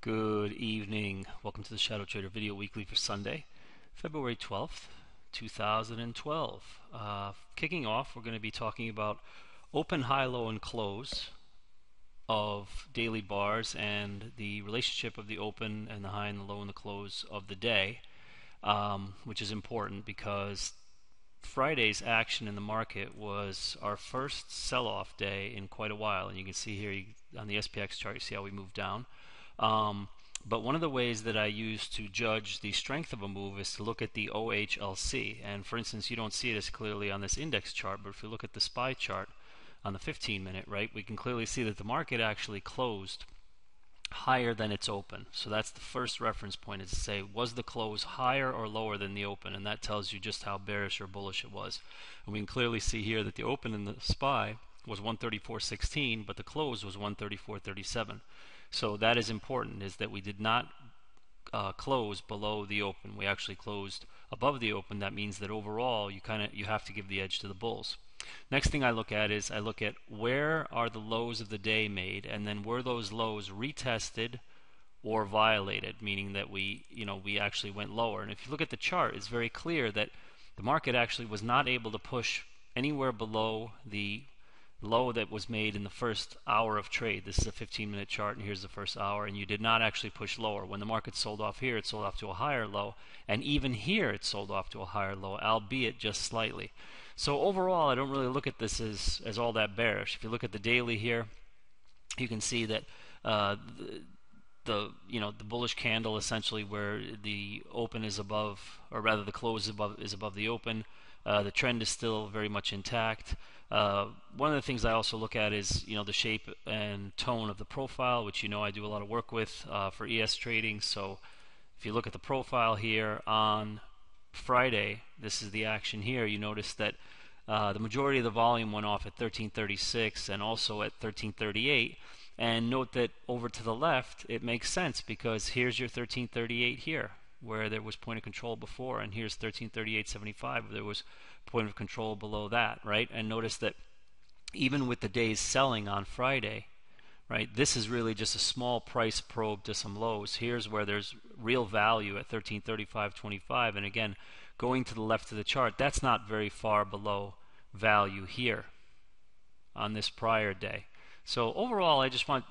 Good evening. Welcome to the ShadowTrader video weekly for Sunday, February 12th, 2012. Kicking off, we're going to be talking about open, high, low, and close of daily bars and the relationship of the open and the high and the low and the close of the day, which is important because Friday's action in the market was our first sell-off day in quite a while, and you can see here on the SPX chart, you see how we moved down. But one of the ways that I use to judge the strength of a move is to look at the OHLC. And for instance, you don't see it as clearly on this index chart, but if you look at the SPY chart on the 15-minute, right, we can clearly see that the market actually closed higher than its open. So that's the first reference point, is to say, was the close higher or lower than the open? And that tells you just how bearish or bullish it was. And we can clearly see here that the open in the SPY was 134.16, but the close was 134.37. So that is important, is that we did not close below the open. We actually closed above the open. That means that overall you have to give the edge to the bulls. Next thing I look at is I look at where are the lows of the day made, and then were those lows retested or violated, meaning that we actually went lower. And if you look at the chart, it's very clear that the market actually was not able to push anywhere below the low that was made in the first hour of trade. This is a 15-minute chart, and here's the first hour, and you did not actually push lower. When the market sold off here, it sold off to a higher low, and even here it sold off to a higher low, albeit just slightly. So overall, I don't really look at this as all that bearish. If you look at the daily here, you can see that the bullish candle, essentially where the open is above, or rather the close is above the open. The trend is still very much intact. One of the things I also look at is the shape and tone of the profile, which I do a lot of work with for ES trading. So if you look at the profile here on Friday, this is the action here. You notice that the majority of the volume went off at 1336 and also at 1338. And note that over to the left, it makes sense because here's your 1338 here, where there was point of control before, and here's 1338.75, where there was point of control below that, right? And notice that even with the day's selling on Friday, right, this is really just a small price probe to some lows. Here's where there's real value at 1335.25, and again, going to the left of the chart, that's not very far below value here on this prior day. So overall, I just want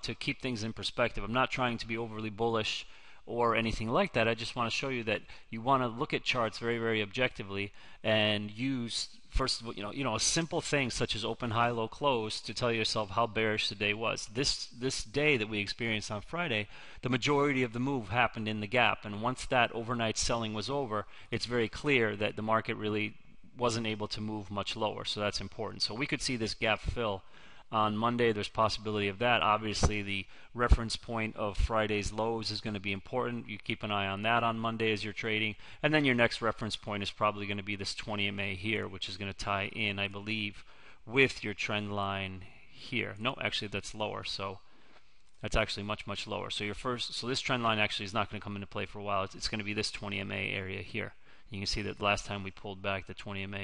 to keep things in perspective. I'm not trying to be overly bullish or anything like that. I just want to show you that you want to look at charts very, very objectively and use, first of all, a simple thing such as open, high, low, close to tell yourself how bearish the day was. This day that we experienced on Friday, the majority of the move happened in the gap, and once that overnight selling was over, it's very clear that the market really wasn't able to move much lower. So that's important. So we could see this gap fill on Monday. There's possibility of that. Obviously, the reference point of Friday's lows is going to be important. You keep an eye on that on Monday as you're trading. And then your next reference point is probably going to be this 20 MA here, which is going to tie in, I believe, with your trend line here. No, actually, that's lower. So that's actually much, much lower. So this trend line actually is not going to come into play for a while. It's going to be this 20 MA area here. You can see that last time we pulled back, the 20 MA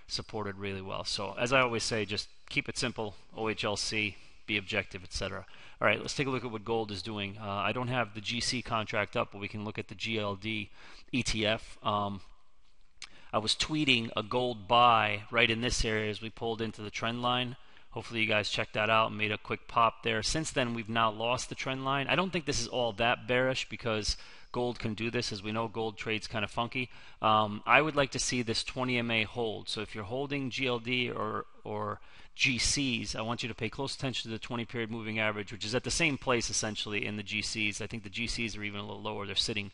supported really well. So as I always say, just keep it simple, OHLC, be objective, etc. All right, let's take a look at what gold is doing. I don't have the GC contract up, but we can look at the GLD ETF. I was tweeting a gold buy right in this area as we pulled into the trend line. Hopefully you guys checked that out and made a quick pop there. Since then, we've now lost the trend line. I don't think this is all that bearish because gold can do this. As we know, gold trades kind of funky. I would like to see this 20 MA hold. So if you're holding GLD or GCs, I want you to pay close attention to the 20-period moving average, which is at the same place essentially in the GCs. I think the GCs are even a little lower. They're sitting,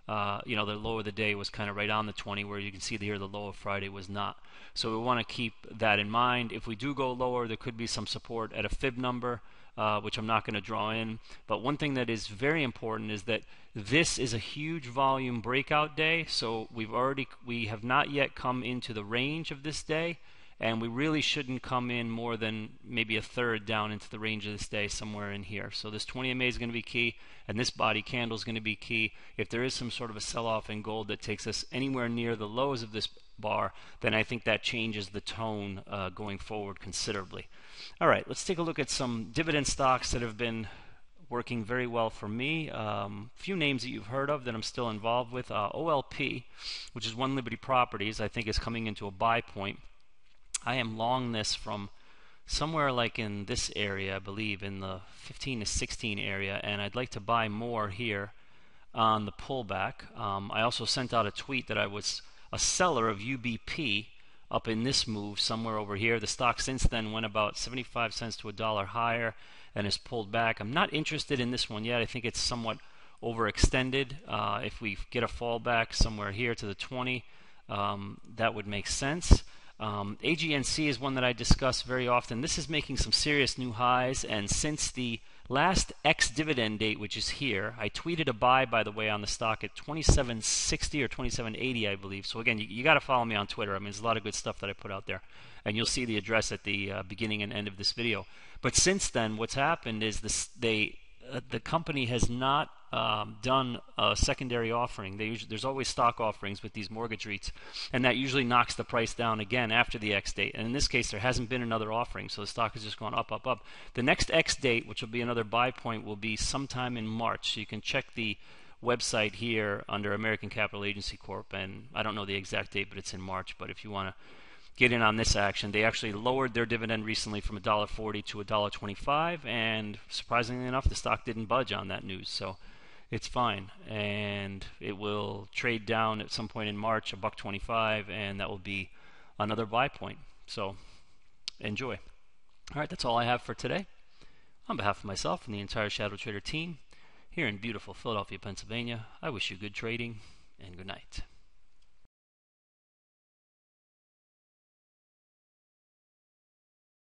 the low of the day was kind of right on the 20, where you can see here the low of Friday was not. So we want to keep that in mind. If we do go lower, there could be some support at a fib number, which I'm not going to draw in. But one thing that is very important is that this is a huge volume breakout day. So we have not yet come into the range of this day, and we really shouldn't come in more than maybe a third down into the range of this day, somewhere in here. So this 20 MA is going to be key, and this body candle is going to be key. If there is some sort of a sell-off in gold that takes us anywhere near the lows of this bar, then I think that changes the tone going forward considerably. All right, let's take a look at some dividend stocks that have been working very well for me. Few names that you've heard of that I'm still involved with. OLP, which is One Liberty Properties, I think is coming into a buy point. I am long this from somewhere like in this area, I believe, in the 15 to 16 area, and I'd like to buy more here on the pullback. I also sent out a tweet that I was a seller of UBP up in this move somewhere over here. The stock since then went about 75 cents to $1 higher and has pulled back. I'm not interested in this one yet. I think it's somewhat overextended. If we get a fallback somewhere here to the 20, that would make sense. AGNC is one that I discuss very often. This is making some serious new highs, and since the last ex-dividend date, which is here, I tweeted a buy, by the way, on the stock at 27.60 or 27.80, I believe. So again, you got to follow me on Twitter. I mean, there's a lot of good stuff that I put out there, and you'll see the address at the beginning and end of this video. But since then, what's happened is the company has not done a secondary offering. There's always stock offerings with these mortgage REITs, and that usually knocks the price down again after the X date. And in this case, there hasn't been another offering, so the stock has just gone up, up, up. The next X date, which will be another buy point, will be sometime in March. So you can check the website here under American Capital Agency Corp. And I don't know the exact date, but it's in March. But if you want to get in on this action, they actually lowered their dividend recently from $1.40 to $1.25, and surprisingly enough, the stock didn't budge on that news. So it's fine, and it will trade down at some point in March, $1.25, and that will be another buy point. So enjoy. All right, that's all I have for today. On behalf of myself and the entire ShadowTrader team here in beautiful Philadelphia, Pennsylvania, I wish you good trading and good night.